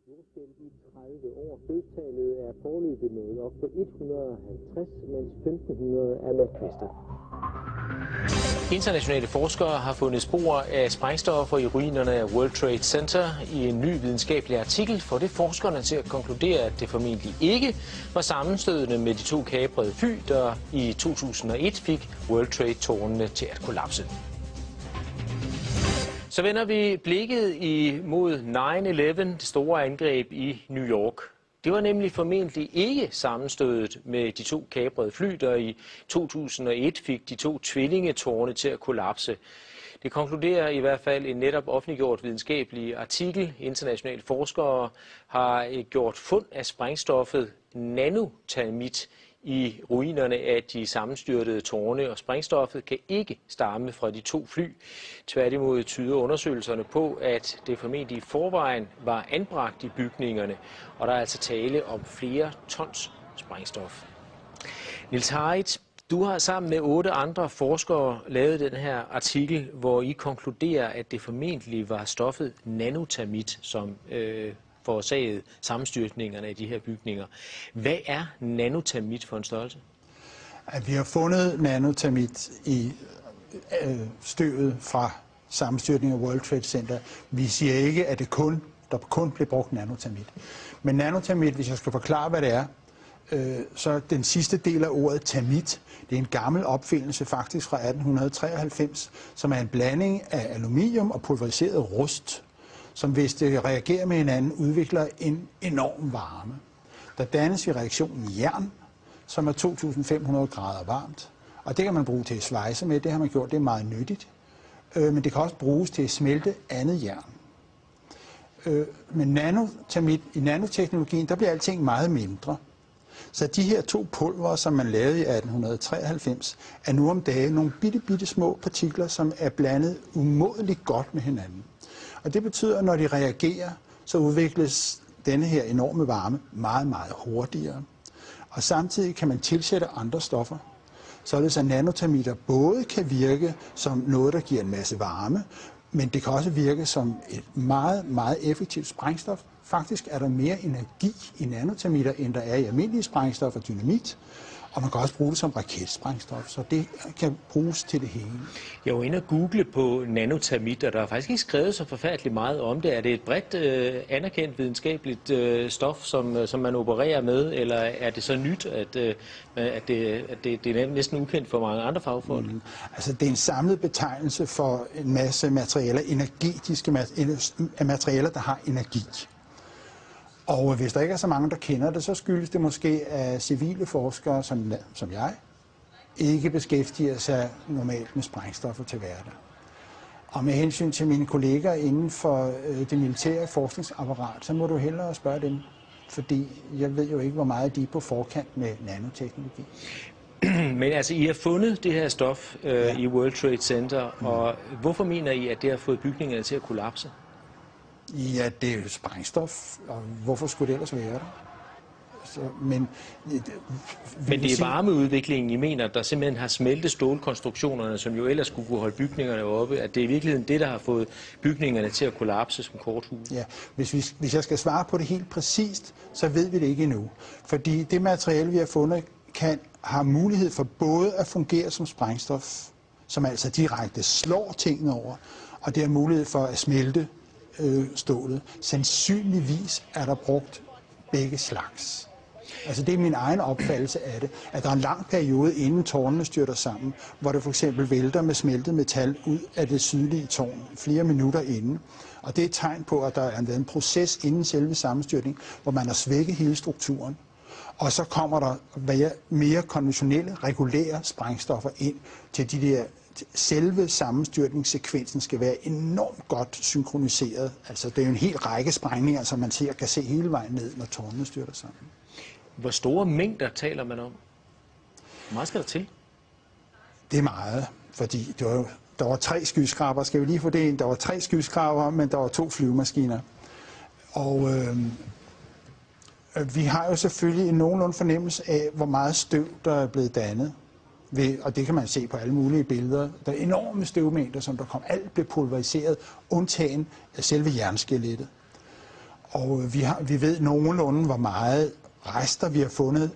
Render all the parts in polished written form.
jordskælv i 30 år. Dødstallet er foreløbig nået op på 150, mens 1500 er meldt kvæstet. Internationale forskere har fundet spor af sprængstoffer i ruinerne af World Trade Center. I en ny videnskabelig artikel får det forskerne til at konkludere, at det formentlig ikke var sammenstødende med de to kaprede fly, der i 2001 fik World Trade-tårnene til at kollapse. Så vender vi blikket imod 9/11, det store angreb i New York. Det var nemlig formentlig ikke sammenstødet med de to kaprede fly, der i 2001 fik de to tvillingetårne til at kollapse. Det konkluderer i hvert fald en netop offentliggjort videnskabelig artikel. Internationale forskere har gjort fund af sprængstoffet nanotermit i ruinerne af de sammenstyrtede tårne, og sprængstoffet kan ikke stamme fra de to fly. Tværtimod tyder undersøgelserne på, at det formentlig i forvejen var anbragt i bygningerne, og der er altså tale om flere tons sprængstof. Niels Harrit, du har sammen med 8 andre forskere lavet den her artikel, hvor I konkluderer, at det formentlig var stoffet nanotermit, som forårsaget sammenstyrtningerne af de her bygninger. Hvad er nanotermit for en størrelse? Vi har fundet nanotermit i støvet fra sammenstyrtningen af World Trade Center. Vi siger ikke, at der kun blev brugt nanotermit. Men nanotermit, hvis jeg skal forklare, hvad det er, så den sidste del af ordet termit, det er en gammel opfindelse faktisk fra 1893, som er en blanding af aluminium og pulveriseret rust, som hvis det reagerer med hinanden, udvikler en enorm varme. Der dannes i reaktionen jern, som er 2500 grader varmt, og det kan man bruge til at svejse med, det har man gjort, det er meget nyttigt. Men det kan også bruges til at smelte andet jern. Men i nanoteknologien, der bliver alting meget mindre. Så de her to pulver, som man lavede i 1893, er nu om dagen nogle bitte små partikler, som er blandet umådeligt godt med hinanden. Og det betyder, at når de reagerer, så udvikles denne her enorme varme meget hurtigere. Og samtidig kan man tilsætte andre stoffer, således at nanotermitter både kan virke som noget, der giver en masse varme, men det kan også virke som et meget effektivt sprængstof. Faktisk er der mere energi i nanotermitter, end der er i almindelige sprængstof og dynamit. Og man kan også bruge det som raketsprængstof, så det kan bruges til det hele. Jeg var inde og google på nanotermit, og der er faktisk ikke skrevet så forfærdeligt meget om det. Er det et bredt anerkendt videnskabeligt stof, som man opererer med, eller er det så nyt, at det er næsten ukendt for mange andre fagfolk? Altså, det er en samlet betegnelse for en masse materialer, materialer, der har energi. Og hvis der ikke er så mange, der kender det, så skyldes det måske, at civile forskere, som jeg, ikke beskæftiger sig normalt med sprængstoffer til hverdag. Og med hensyn til mine kolleger inden for det militære forskningsapparat, så må du hellere spørge dem, fordi jeg ved jo ikke, hvor meget de er på forkant med nanoteknologi. Men altså, I har fundet det her stof i World Trade Center, og hvorfor mener I, at det har fået bygningerne til at kollapse? Ja, det er jo sprængstof, og hvorfor skulle det ellers være der? Men det er varmeudviklingen, I mener, der simpelthen har smeltet stålkonstruktionerne, som jo ellers skulle kunne holde bygningerne oppe, at det er i virkeligheden det, der har fået bygningerne til at kollapse som korthus? Ja, hvis jeg skal svare på det helt præcist, så ved vi det ikke endnu. Fordi det materiale, vi har fundet, har mulighed for både at fungere som sprængstof, som altså direkte slår tingene over, og det har mulighed for at smelte stålet. Sandsynligvis er der brugt begge slags. Altså det er min egen opfattelse af det, at der er en lang periode inden tårnene styrter sammen, hvor det for eksempel vælter med smeltet metal ud af det sydlige tårn flere minutter inden. Og det er et tegn på, at der er en proces inden selve sammenstyrtning, hvor man har svækket hele strukturen. Og så kommer der mere konventionelle, regulære sprængstoffer ind til de der. Selve sammenstyrtningssekvensen skal være enormt godt synkroniseret. Altså det er jo en hel række sprængninger, som man kan se hele vejen ned, når tårnene styrter sammen. Hvor store mængder taler man om? Hvor meget skal der til? Det er meget, fordi der var 3 skyskraber. Skal vi lige få det ind? Der var 3 skyskraber, men der var 2 flyvemaskiner. Og vi har jo selvfølgelig en nogenlunde fornemmelse af, hvor meget støv, der er blevet dannet. Og det kan man se på alle mulige billeder. Der er enorme støvmængder, som der kom. Alt blev pulveriseret, undtagen af selve jernskelettet. Og vi ved nogenlunde, hvor meget rester vi har fundet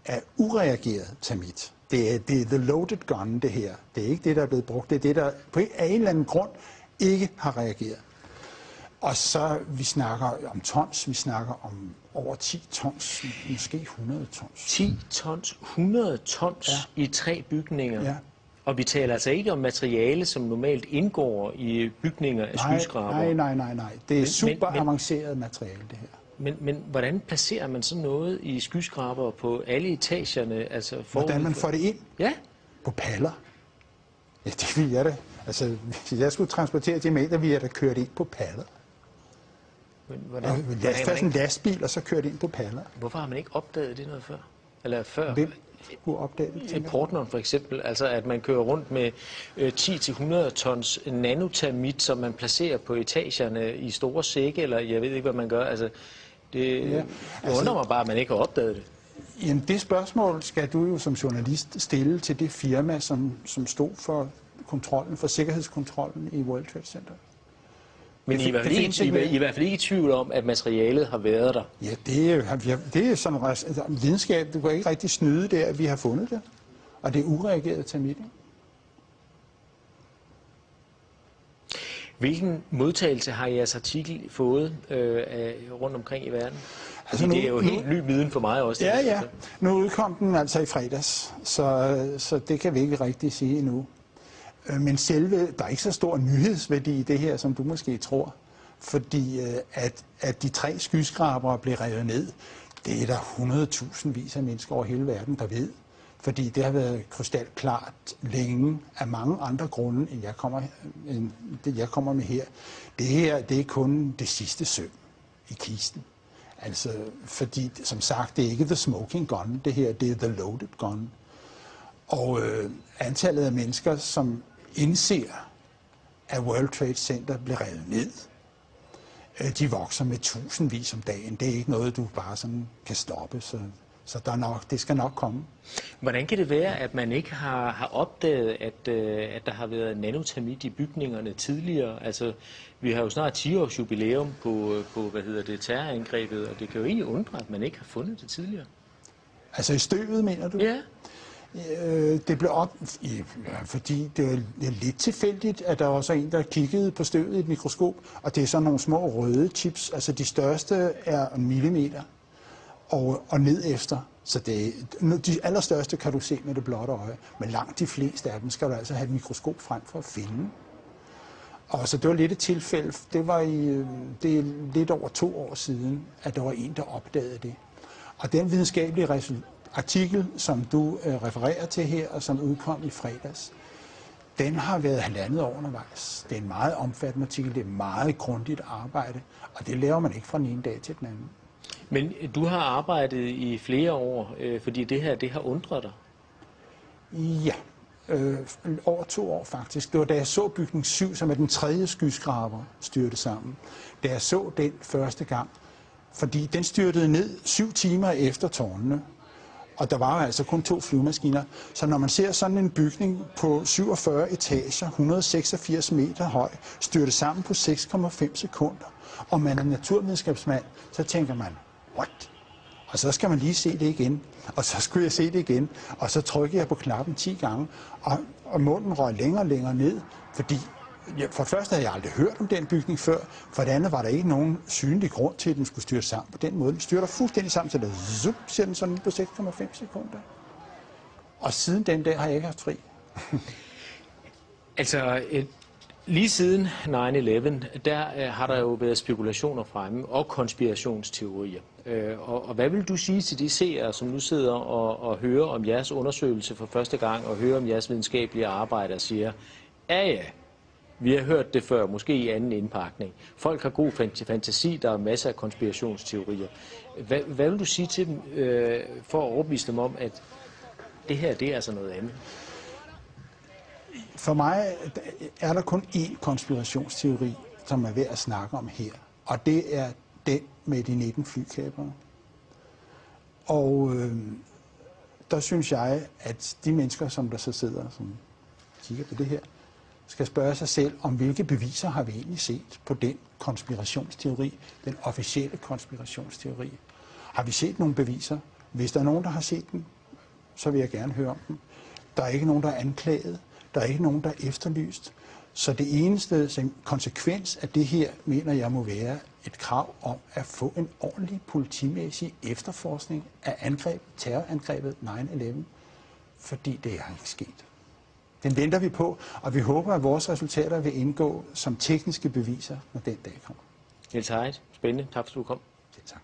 af ureageret termit. Det er the loaded gun, det her. Det er ikke det, der er blevet brugt. Det er det, der på en eller anden grund ikke har reageret. Og så, vi snakker om tons, vi snakker om over 10 tons, måske 100 tons. 10 tons, 100 tons i 3 bygninger? Ja. Og vi taler altså ikke om materiale, som normalt indgår i bygninger af skyskraber? Nej. Det er super avanceret materiale, det her. Men hvordan placerer man sådan noget i skyskraber på alle etagerne? Altså hvordan man får det ind? Ja. På paller. Ja, det vil jeg da. Altså, hvis jeg skulle transportere de meter, vi er da kørt ind på paller. Men hvordan en lastbil, og så kørt ind på paller. Hvorfor har man ikke opdaget det noget før? Eller før? Hvem skulle opdage det? Portland for eksempel, altså at man kører rundt med 10-100 tons nanotermit, som man placerer på etagerne i store sække, eller jeg ved ikke, hvad man gør. Altså, det undrer mig bare, at man ikke har opdaget det. Jamen, det spørgsmål skal du jo som journalist stille til det firma, som stod for kontrollen, for sikkerhedskontrollen i World Trade Center. Men I er i hvert fald ikke i tvivl om, at materialet har været der? Ja, det er sådan videnskab. Du kan ikke rigtig snyde det, at vi har fundet det. Og det er ureageret termit. Hvilken modtagelse har jeres artikel fået rundt omkring i verden? Altså det er jo helt ny viden for mig også. Ja. Nu udkom den altså i fredags, så det kan vi ikke rigtig sige endnu. Men selve, der er ikke så stor nyhedsværdi i det her, som du måske tror. Fordi at de 3 skyskrabere blev revet ned, det er der 100.000 vis af mennesker over hele verden, der ved. Fordi det har været krystalklart længe af mange andre grunde, end jeg kommer med her. Det her, det er kun det sidste søm i kisten. Altså, fordi, som sagt, det er ikke the smoking gun, det her, det er the loaded gun. Og antallet af mennesker, som indser, at World Trade Center bliver revet ned, de vokser med tusindvis om dagen. Det er ikke noget, du bare sådan kan stoppe, så det skal nok komme. Hvordan kan det være, at man ikke har opdaget, at der har været nanotermit i bygningerne tidligere? Altså, vi har jo snart 10 års jubilæum på terrorangrebet, og det kan jo egentlig undre, at man ikke har fundet det tidligere. Altså i støvet, mener du? Ja. Det blev fordi det er lidt tilfældigt, at der var så en, der kiggede på støvet i et mikroskop, og det er sådan nogle små røde chips. Altså de største er en millimeter og ned efter. Så de allerstørste kan du se med det blotte øje, men langt de fleste af dem skal du altså have et mikroskop frem for at finde. Og så det var lidt et tilfælde. Det er lidt over 2 år siden, at der var en, der opdagede det. Og den videnskabelige artikel, som du refererer til her, og som udkom i fredags, den har været 1,5 år undervejs. Det er en meget omfattende artikel, det er meget grundigt arbejde, og det laver man ikke fra den ene dag til den anden. Men du har arbejdet i flere år, fordi det her, det har undret dig? Ja, over 2 år faktisk. Det var da jeg så bygning 7, som er den 3. skyskraber, styrte sammen. Da jeg så den første gang, fordi den styrtede ned 7 timer efter tårnene. Og der var altså kun 2 flyvemaskiner. Så når man ser sådan en bygning på 47 etager, 186 meter høj, styrte sammen på 6,5 sekunder, og man er naturvidenskabsmand, så tænker man, what? Og så skal man lige se det igen. Og så skulle jeg se det igen. Og så trykkede jeg på knappen 10 gange, og munden røg længere og længere ned, fordi for det første havde jeg aldrig hørt om den bygning før. For det andet var der ikke nogen synlig grund til, at den skulle styrte sammen på den måde. Den styrter fuldstændig sammen, så der siger den sådan på 6,5 sekunder. Og siden den dag har jeg ikke haft fri. Altså, lige siden 9/11, der har der jo været spekulationer fremme og konspirationsteorier. Og hvad vil du sige til de seere, som nu sidder og hører om jeres undersøgelse for første gang, og hører om jeres videnskabelige arbejde og siger, ja, vi har hørt det før, måske i anden indpakning. Folk har god fantasi, der er masser af konspirationsteorier. Hvad vil du sige til dem for at overbevise dem om, at det her, det er altså noget andet? For mig er der kun én konspirationsteori, som er værd at snakke om her. Og det er den med de 19 flykapere. Og der synes jeg, at de mennesker, som der så sidder, som kigger på det her, skal spørge sig selv, om hvilke beviser har vi egentlig set på den konspirationsteori, den officielle konspirationsteori. Har vi set nogle beviser? Hvis der er nogen, der har set dem, så vil jeg gerne høre om dem. Der er ikke nogen, der er anklaget. Der er ikke nogen, der er efterlyst. Så det eneste konsekvens af det her, mener jeg, må være et krav om at få en ordentlig politimæssig efterforskning af terrorangrebet 9/11, fordi det er ikke sket. Den venter vi på, og vi håber, at vores resultater vil indgå som tekniske beviser, når den dag kommer. Niels Heidt, spændende. Tak fordi du kom. Ja, tak.